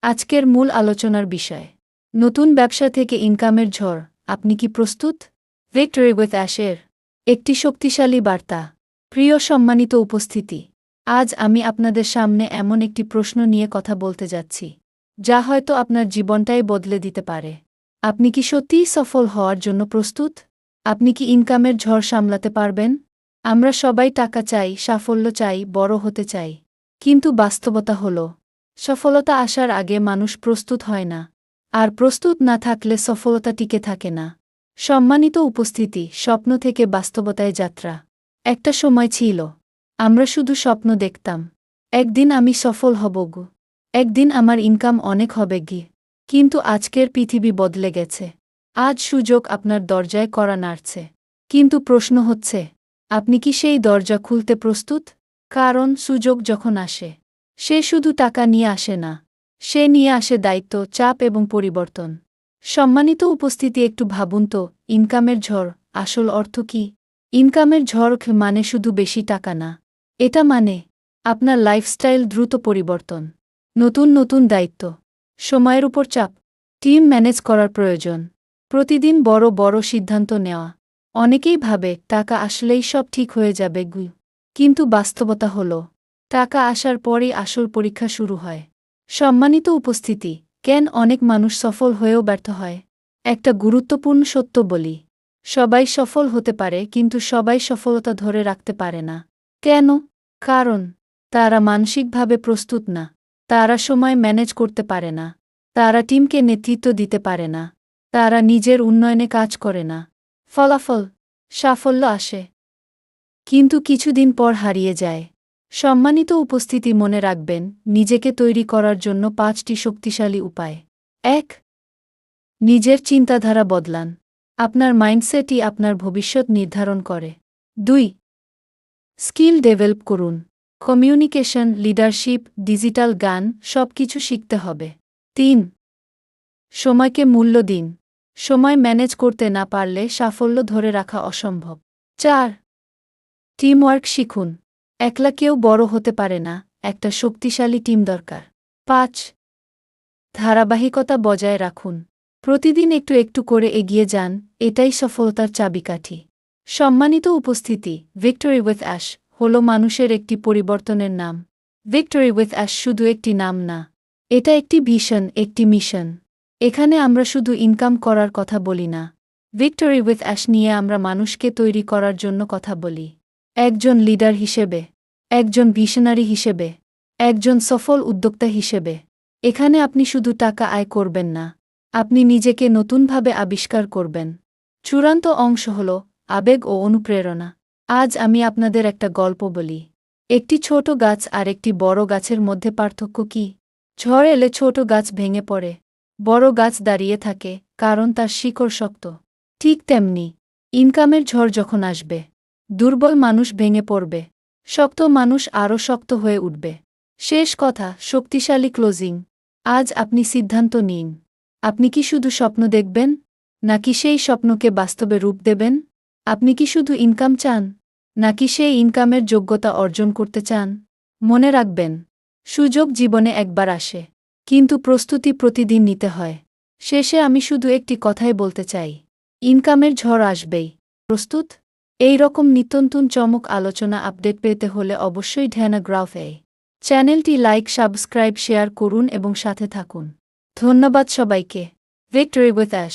আজকের মূল আলোচনার বিষয় নতুন ব্যবসা থেকে ইনকামের ঝড়। আপনি কি প্রস্তুত? ভিক্টরি উইথ অ্যাশের একটি শক্তিশালী বার্তা। প্রিয় সম্মানিত উপস্থিতি, আজ আমি আপনাদের সামনে এমন একটি প্রশ্ন নিয়ে কথা বলতে যাচ্ছি যা হয়তো আপনার জীবনটাই বদলে দিতে পারে। আপনি কি সত্যিই সফল হওয়ার জন্য প্রস্তুত? আপনি কি ইনকামের ঝড় সামলাতে পারবেন? আমরা সবাই টাকা চাই, সাফল্য চাই, বড় হতে চাই। কিন্তু বাস্তবতা হল, সফলতা আসার আগে মানুষ প্রস্তুত হয় না, আর প্রস্তুত না থাকলে সফলতা টিকে থাকে না। সম্মানিত উপস্থিতি, স্বপ্ন থেকে বাস্তবতায় যাত্রা। একটা সময় ছিল আমরা শুধু স্বপ্ন দেখতাম, একদিন আমি সফল হব গো, একদিন আমার ইনকাম অনেক হবে গি। কিন্তু আজকের পৃথিবী বদলে গেছে। আজ সুযোগ আপনার দরজায় কড়া নাড়ছে। কিন্তু প্রশ্ন হচ্ছে, আপনি কি সেই দরজা খুলতে প্রস্তুত? কারণ সুযোগ যখন আসে, সে শুধু টাকা নিয়ে আসে না, সে নিয়ে আসে দায়িত্ব, চাপ এবং পরিবর্তন। সম্মানিত উপস্থিতি, একটু ভাবুন তো, ইনকামের ঝড় আসল অর্থ কি? ইনকামের ঝড় মানে শুধু বেশি টাকা না। এটা মানে আপনার লাইফস্টাইল দ্রুত পরিবর্তন, নতুন নতুন দায়িত্ব, সময়ের উপর চাপ, টিম ম্যানেজ করার প্রয়োজন, প্রতিদিন বড় বড় সিদ্ধান্ত নেওয়া। অনেকেই ভাবে টাকা আসলেই সব ঠিক হয়ে যাবে গু। কিন্তু বাস্তবতা হল, টাকা আসার পরই আসল পরীক্ষা শুরু হয়। সম্মানিত উপস্থিতি, কেন অনেক মানুষ সফল হয়েও ব্যর্থ হয়? একটা গুরুত্বপূর্ণ সত্য বলি, সবাই সফল হতে পারে কিন্তু সবাই সফলতা ধরে রাখতে পারে না। কেন? কারণ তারা মানসিকভাবে প্রস্তুত না, তারা সময় ম্যানেজ করতে পারে না, তারা টিমকে নেতৃত্ব দিতে পারে না, তারা নিজের উন্নয়নে কাজ করে না। ফলাফল, সাফল্য আসে কিন্তু কিছুদিন পর হারিয়ে যায়। সম্মানিত উপস্থিতি, মনে রাখবেন, নিজেকে তৈরি করার জন্য 5টি শক্তিশালী উপায়। 1. নিজের চিন্তাধারা বদলান। আপনার মাইন্ডসেটই আপনার ভবিষ্যৎ নির্ধারণ করে। 2. স্কিল ডেভেলপ করুন। কমিউনিকেশন, লিডারশিপ, ডিজিটাল জ্ঞান সবকিছু শিখতে হবে। 3. সময়কে মূল্য দিন। সময় ম্যানেজ করতে না পারলে সাফল্য ধরে রাখা অসম্ভব। 4. টিমওয়ার্ক শিখুন। একলা কেউ বড় হতে পারে না, একটা শক্তিশালী টিম দরকার। 5. ধারাবাহিকতা বজায় রাখুন। প্রতিদিন একটু একটু করে এগিয়ে যান, এটাই সফলতার চাবিকাঠি। সম্মানিত উপস্থিতি, ভিক্টরি উইথ অ্যাশ হল মানুষের একটি পরিবর্তনের নাম। ভিক্টরি উইথ অ্যাশ শুধু একটি নাম না, এটা একটি ভিশন, একটি মিশন। এখানে আমরা শুধু ইনকাম করার কথা বলি না, ভিক্টরি উইথ অ্যাশ নিয়ে আমরা মানুষকে তৈরি করার জন্য কথা বলি। একজন লিডার হিসেবে, একজন ভিশনারি হিসেবে, একজন সফল উদ্যোক্তা হিসেবে। এখানে আপনি শুধু টাকা আয় করবেন না, আপনি নিজেকে নতুনভাবে আবিষ্কার করবেন। চূড়ান্ত অংশ হল আবেগ ও অনুপ্রেরণা। আজ আমি আপনাদের একটা গল্প বলি। একটি ছোট গাছ আর একটি বড় গাছের মধ্যে পার্থক্য কি? ঝড় এলে ছোট গাছ ভেঙে পড়ে, বড় গাছ দাঁড়িয়ে থাকে, কারণ তার শিকড় শক্ত। ঠিক তেমনি ইনকামের ঝড় যখন আসবে, দুর্বল মানুষ ভেঙে পড়বে, শক্ত মানুষ আরও শক্ত হয়ে উঠবে। শেষ কথা, শক্তিশালী ক্লোজিং। আজ আপনি সিদ্ধান্ত নিন, আপনি কি শুধু স্বপ্ন দেখবেন, নাকি সেই স্বপ্নকে বাস্তবে রূপ দেবেন? আপনি কি শুধু ইনকাম চান, নাকি সেই ইনকামের যোগ্যতা অর্জন করতে চান? মনে রাখবেন, সুযোগ জীবনে একবার আসে, কিন্তু প্রস্তুতি প্রতিদিন নিতে হয়। শেষে আমি শুধু একটি কথাই বলতে চাই, ইনকামের ঝড় আসবেই। প্রস্তুত? এই রকম নিত্যনতুন চমক আলোচনা আপডেট পেতে হলে অবশ্যই ঢানা গ্রাফে চ্যানেলটি লাইক, সাবস্ক্রাইব, শেয়ার করুন এবং সাথে থাকুন। ধন্যবাদ সবাইকে। Victory with ash.